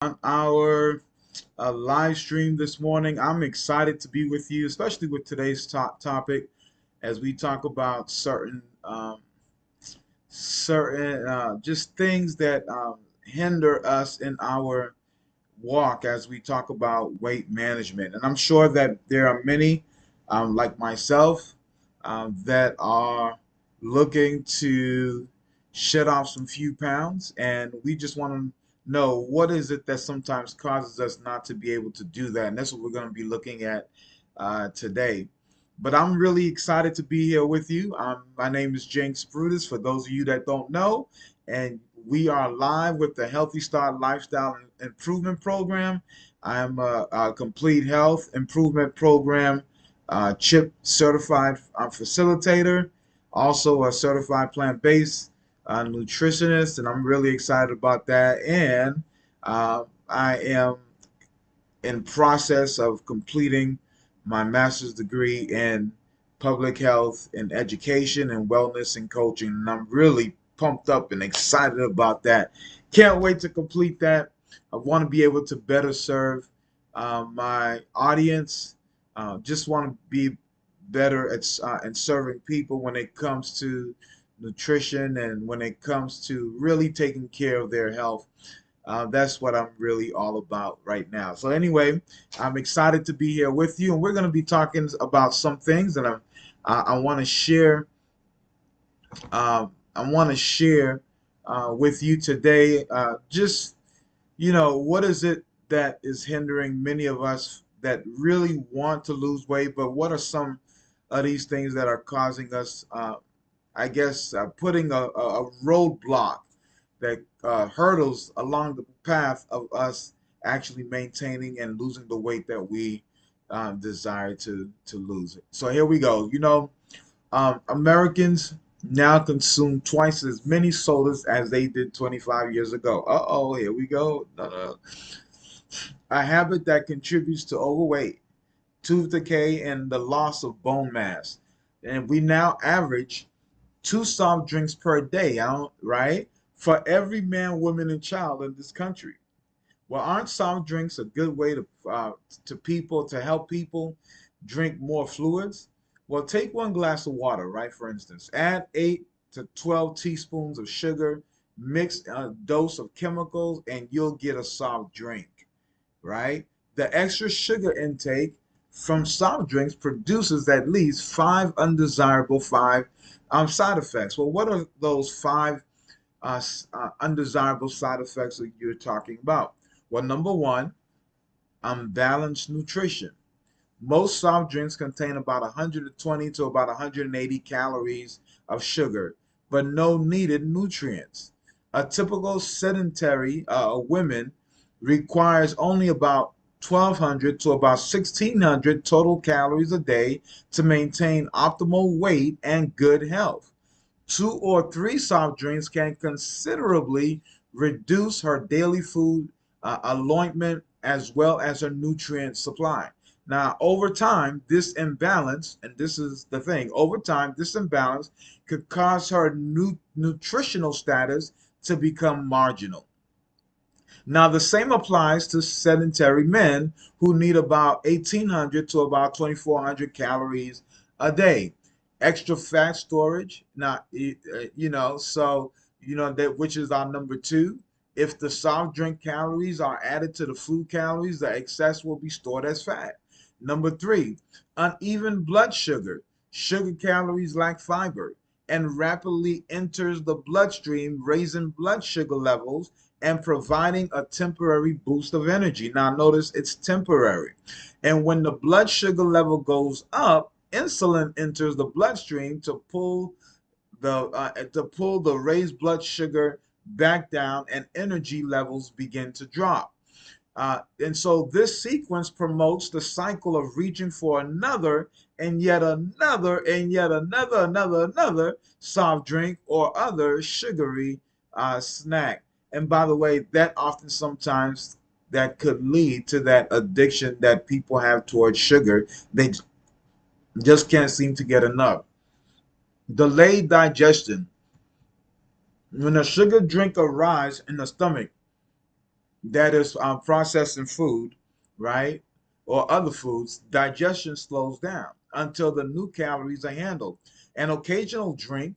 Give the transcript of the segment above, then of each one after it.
On our live stream this morning. I'm excited to be with you, especially with today's topic as we talk about certain just things that hinder us in our walk as we talk about weight management. And I'm sure that there are many, like myself, that are looking to shed off some few pounds. And we just want to know what is it that sometimes causes us not to be able to do that. And that's what we're going to be looking at today. But I'm really excited to be here with you. My name is James Brutus, for those of you that don't know. And we are live with the Healthy Start Lifestyle Improvement Program. I am a complete health improvement program CHIP certified facilitator, also a certified plant-based nutritionist, and I'm really excited about that. And I am in process of completing my master's degree in public health and education and wellness and coaching. And I'm really pumped up and excited about that. Can't wait to complete that. I want to be able to better serve my audience. Just want to be better at serving people when it comes to nutrition and when it comes to really taking care of their health. That's what I'm really all about right now. So anyway, I'm excited to be here with you, and we're going to be talking about some things that I want to share. I want to share with you today. Just what is it that is hindering many of us that really want to lose weight? But what are some of these things that are causing us? Putting a roadblock that hurdles along the path of us actually maintaining and losing the weight that we desire to lose. So here we go. Americans now consume twice as many sodas as they did 25 years ago. Uh-oh, here we go. No, no. A habit that contributes to overweight, tooth decay, and the loss of bone mass. And we now average two soft drinks per day, right? For every man, woman, and child in this country. Well, aren't soft drinks a good way to help people drink more fluids? Well, take one glass of water, right? For instance, add 8 to 12 teaspoons of sugar, mix a dose of chemicals, and you'll get a soft drink, right? The extra sugar intake from soft drinks produces at least five side effects. Well, what are those five undesirable side effects that you're talking about? Well, number one, unbalanced nutrition. Most soft drinks contain about 120 to about 180 calories of sugar, but no needed nutrients. A typical sedentary woman requires only about 1,200 to about 1,600 total calories a day to maintain optimal weight and good health. 2 or 3 soft drinks can considerably reduce her daily food allotment as well as her nutrient supply. Now, over time, this imbalance, and this is the thing, over time, this imbalance could cause her nutritional status to become marginal. Now, the same applies to sedentary men who need about 1,800 to about 2,400 calories a day. Extra fat storage. Now, that which is our number two. If the soft drink calories are added to the food calories, the excess will be stored as fat. Number three, uneven blood sugar. Sugar calories lack fiber and rapidly enters the bloodstream, raising blood sugar levels and providing a temporary boost of energy. Now, notice it's temporary. And when the blood sugar level goes up, insulin enters the bloodstream to pull the raised blood sugar back down, and energy levels begin to drop. And so this sequence promotes the cycle of reaching for another and yet another and yet another soft drink or other sugary snack. And by the way, that often sometimes that could lead to that addiction that people have towards sugar. They just can't seem to get enough. Delayed digestion. When a sugar drink arrives in the stomach, that is processing food, right, or other foods, digestion slows down until the new calories are handled. An occasional drink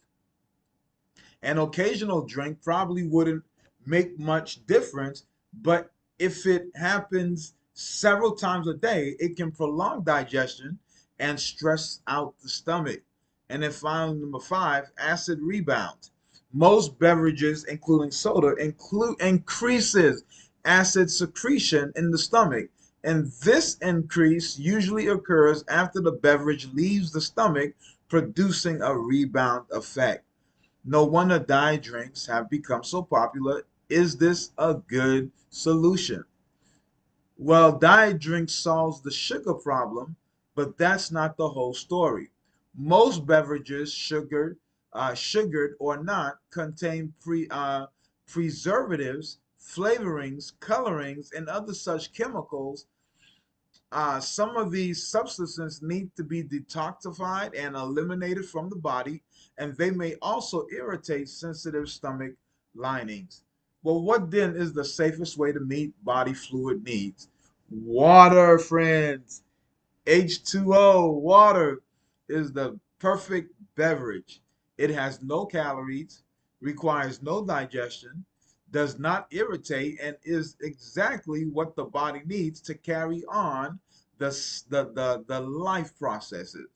An occasional drink probably wouldn't make much difference, but if it happens several times a day, it can prolong digestion and stress out the stomach. And then finally, number five, acid rebound. Most beverages, including soda, increases acid secretion in the stomach. And this increase usually occurs after the beverage leaves the stomach, producing a rebound effect. No wonder diet drinks have become so popular. Is this a good solution? Well, diet drink solves the sugar problem, but that's not the whole story. Most beverages, sugared or not, contain preservatives, flavorings, colorings, and other such chemicals. Some of these substances need to be detoxified and eliminated from the body, and they may also irritate sensitive stomach linings. Well, what then is the safest way to meet body fluid needs? Water, friends. H2O, water, is the perfect beverage. It has no calories, requires no digestion, does not irritate, and is exactly what the body needs to carry on the life processes,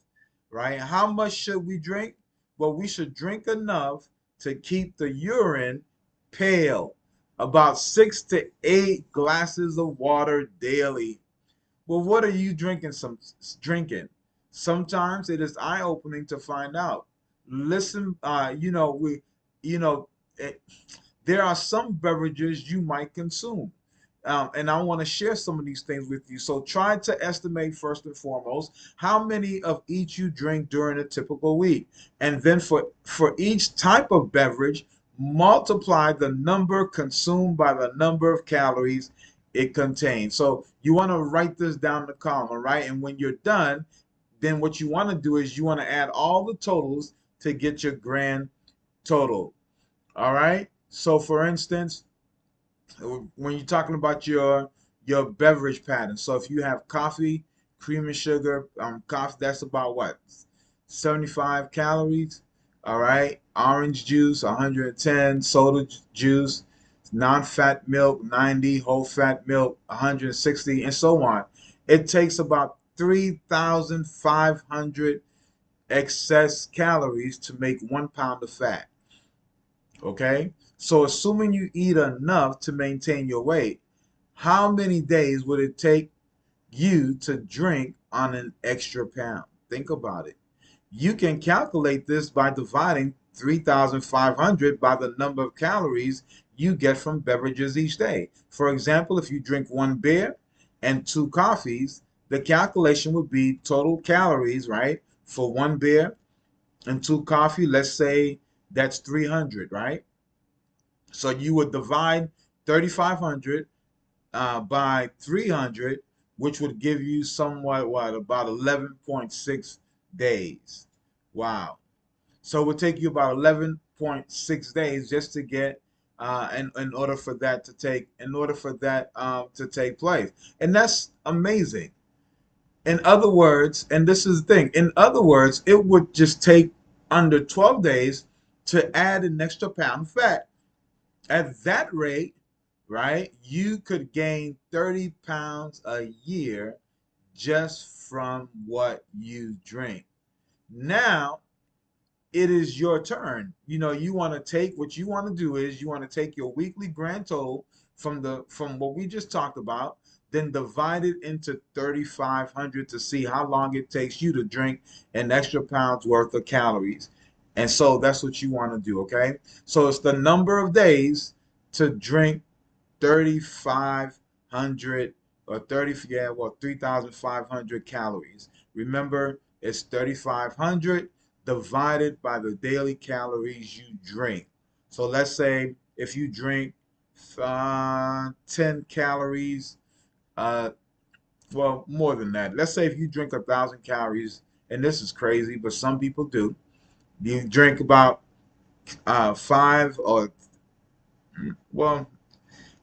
right? How much should we drink? Well, we should drink enough to keep the urine pale, about 6 to 8 glasses of water daily. Well, what are you drinking? Sometimes it is eye-opening to find out. Listen, you know, it, there are some beverages you might consume. And I want to share some of these things with you. So try to estimate first and foremost how many of each you drink during a typical week. And then for each type of beverage, multiply the number consumed by the number of calories it contains. So you want to write this down in the column, all right? And when you're done, then what you want to do is you want to add all the totals to get your grand total. All right. So for instance, when you're talking about your beverage pattern, so if you have coffee, cream and sugar, coffee, that's about what, 75 calories. All right. Orange juice, 110. Soda juice, non-fat milk, 90. Whole fat milk, 160, and so on. It takes about 3,500 excess calories to make 1 pound of fat. Okay? So, assuming you eat enough to maintain your weight, how many days would it take you to drink on an extra pound? Think about it. You can calculate this by dividing 3,500 by the number of calories you get from beverages each day. For example, if you drink one beer and two coffees, the calculation would be total calories, right? For one beer and two coffee, let's say that's 300, right? So you would divide 3,500 by 300, which would give you somewhat, what, about 11.6 days. Wow. So it would take you about 11.6 days just to get in order for that to take place. And that's amazing. In other words, and this is the thing, in other words, it would just take under 12 days to add an extra pound of fat. At that rate, right, you could gain 30 pounds a year just from what you drink. Now, it is your turn. You want to take what you want to do is you want to take your weekly grand total from what we just talked about, then divide it into 3,500 to see how long it takes you to drink an extra pound's worth of calories. And so that's what you want to do, okay? So it's the number of days to drink 3,500 or 30, yeah, well, 3,500 calories. Remember, it's 3,500 divided by the daily calories you drink. So let's say if you drink 10 calories, uh, well, more than that. Let's say if you drink 1,000 calories, and this is crazy, but some people do. You drink about five or, well,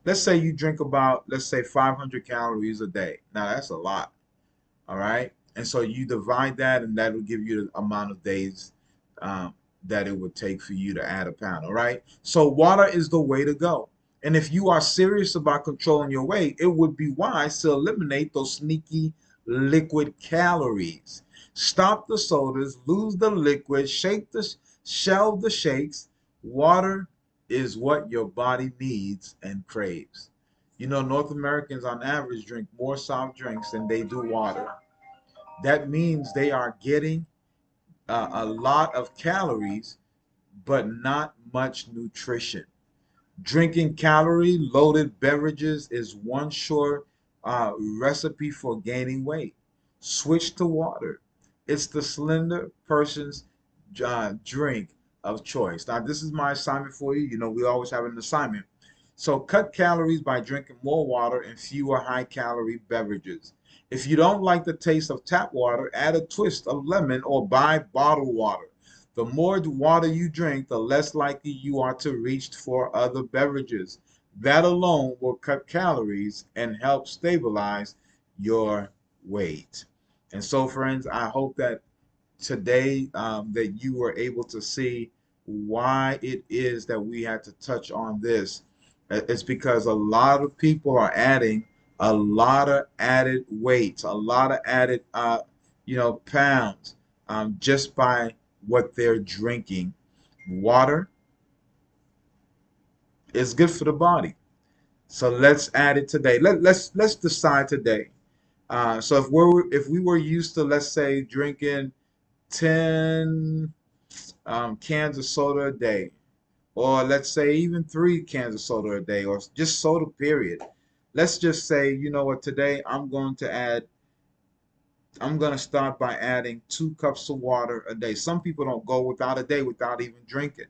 let's say you drink about, let's say 500 calories a day. Now that's a lot. All right. And so you divide that, and that will give you the amount of days um, that it would take for you to add a pound. All right. So water is the way to go. And if you are serious about controlling your weight, it would be wise to eliminate those sneaky liquid calories. Stop the sodas, lose the liquid, shelve the shakes. Water is what your body needs and craves. You know, North Americans on average drink more soft drinks than they do water. That means they are getting a lot of calories, but not much nutrition. Drinking calorie loaded beverages is one sure recipe for gaining weight. Switch to water. It's the slender person's drink of choice. Now, this is my assignment for you. You know, we always have an assignment. So, cut calories by drinking more water and fewer high calorie beverages. If you don't like the taste of tap water, add a twist of lemon or buy bottled water. The more water you drink, the less likely you are to reach for other beverages. That alone will cut calories and help stabilize your weight. And so, friends, I hope that today that you were able to see why it is that we had to touch on this. It's because a lot of people are adding a lot of added weight, a lot of added, pounds just by what they're drinking. Water is good for the body, so let's add it today. Let's decide today. So if we were used to, let's say, drinking 10 cans of soda a day, or let's say even 3 cans of soda a day, or just soda period. Let's just say, you know what, today I'm going to start by adding 2 cups of water a day. Some people don't go without a day without even drinking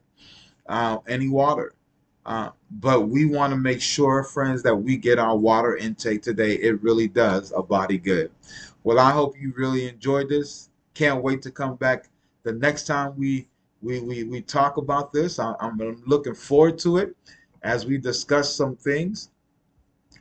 any water. But we want to make sure, friends, that we get our water intake today. It really does a body good. Well, I hope you really enjoyed this. Can't wait to come back the next time we talk about this. I'm looking forward to it as we discuss some things.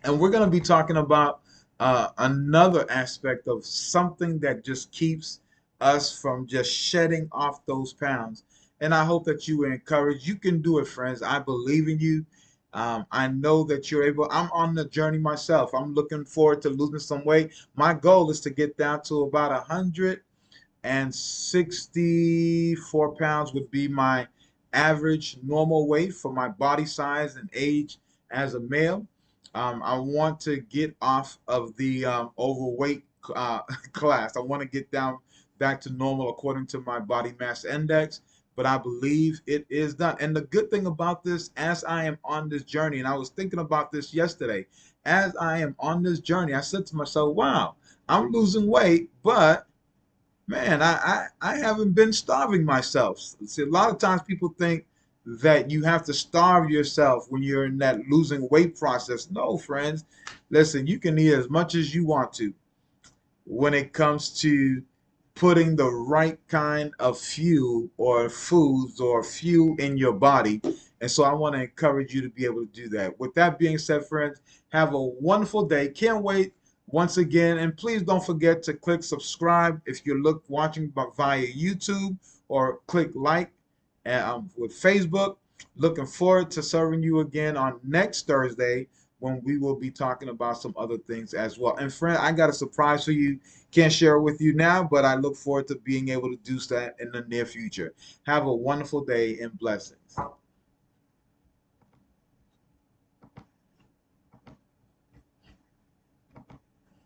And we're going to be talking about another aspect of something that just keeps us from just shedding off those pounds. And I hope that you were encouraged. You can do it, friends. I believe in you. I know that you're able. I'm on the journey myself. I'm looking forward to losing some weight. My goal is to get down to about 164 pounds would be my average normal weight for my body size and age as a male. I want to get off of the overweight class. I want to get down back to normal according to my body mass index, but I believe it is done. And the good thing about this, as I am on this journey, and I was thinking about this yesterday, as I am on this journey, I said to myself, wow, I'm losing weight, but man, I haven't been starving myself. See, a lot of times people think that you have to starve yourself when you're in that losing weight process. No, friends. Listen, you can eat as much as you want to when it comes to putting the right kind of fuel or foods or fuel in your body. And so I want to encourage you to be able to do that. With that being said, friends, have a wonderful day. Can't wait once again. And please don't forget to click subscribe if you're watching via YouTube, or click like with Facebook. Looking forward to serving you again on next Thursday when we will be talking about some other things as well. And friend, I got a surprise for you. Can't share it with you now, but I look forward to being able to do that in the near future. Have a wonderful day and blessings.